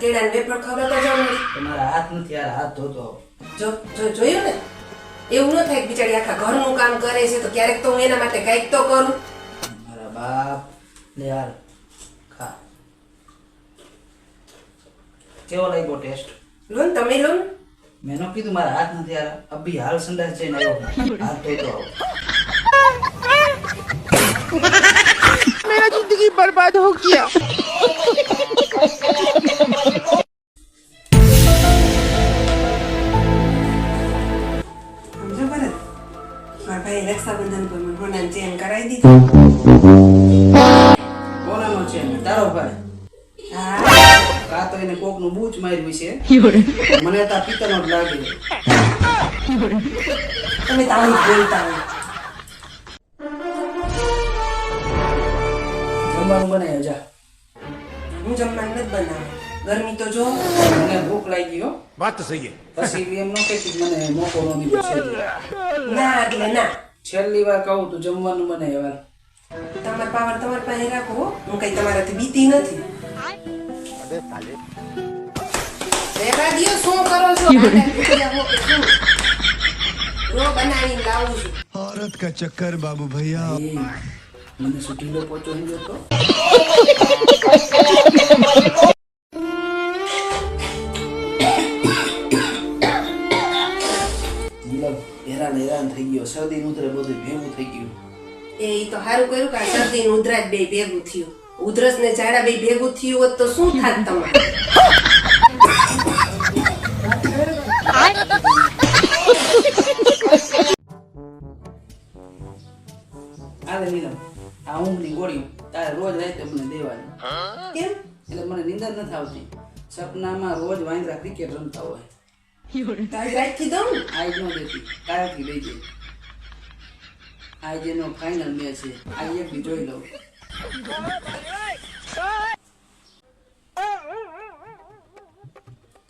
કેળાને wafer ખબર તો જાવ મળી તમારા હાથ નથી યાર, હાથ ધોતો જો જોયું ને એવું ન થાય બિચારી આખા ઘરનું કામ કરે છે તો ક્યારેક તો હું એના માટે કંઈક તો કરું. મારા બાપ લે યાર ખા. કેવો લાગ્યો ટેસ્ટ? લો ને તમે લો ને. મેં નો કીધું મારા હાથ નથી યાર, અભી હાલ સંડાસ જઈને આવ્યો, હાથ ધોતો આવો. मेरा जिंदगी बर्बाद हो गया. સમજો ભરત, મારા ભાઈ રક્ષાબંધન પર મને હોનાની ચેન કરાવી દીધી. કોનાનો છે ને? તારો ભાઈ? હા કા તો એને કોકનું બૂચ માર્યું છે, મને તો આ પિત્તરનો જ લાગે. તમે તાળી બોલતા હોય. જમવાનું બનાવ્યું જા. હું જમવાનું નથી બનાવું, ગરમી તો જો. મને ભૂખ લાગી હો. बात तो सही है. પછી એમ ન કહેતી કે મને મોકો ન દીધો છે. ના એટલે ના, છેલ્લી વાર કહું તું જમવાનું બનાય વાર. તમારો પાવર તમારી પાસે રાખો હો. હું કઈ તમારાથી બીતી નથી. રહેવા દ્યો, શું કરો છો? ગાંડા ભૂખ્યા હો કે શું? રો બનાવીને લાવું છું. औरत का चक्कर बाबू भैया. એ, મને શું ઢીલો પોચો નહીં જતો? નીલમ હેરાન થઈ ગયો, શરદી ઉધરે બધું ભેગું થઈ ગયું. એ તો સારું કર્યું કે આ શરદી ને ઉધરસ બે ભેગું થયું. ઉધરસ ને ઝાડા બે ભેગું થયું હોત તો શું થાત તમારે? આલે નીલમ, આ ઊંઘની ગોળી તારે રોજ રાતે મને દેવાની. કેમ? એટલે મને નીંદર નથી આવતી. સપનામાં રોજ વાંદરા ક્રિકેટ રમતા હોય. તારી રાખી દઉં ને? આજ નો દેતી, કાલથી લઈ જઈ. આજ એનો ફાઇનલ મેચ છે, આજ એક બી જોઈ લઉં.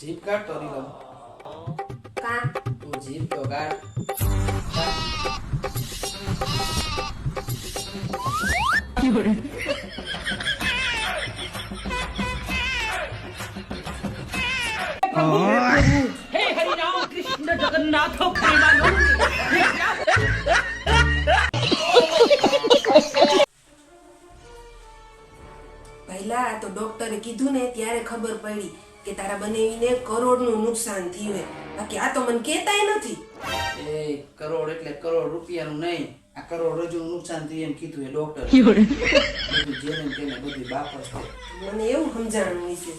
જીપ કાઢતો નીલમ, કા તું જીપ તો કાઢ. પહેલા આ તો ડોક્ટરે કીધું ને ત્યારે ખબર પડી કે તારા બનેવીને કરોડનું નુકસાન થયું હે. બાકી આ તો મને કહેતાય નથી. એ કરોડ એટલે કરોડ રૂપિયાનું નહીં, આ કરોડ રજૂનું નુકસાન થયું એમ કીધું એ ડોક્ટર. બધું જેને તેને બધી બાપસ છે. મને એવું સમજાણું હશે.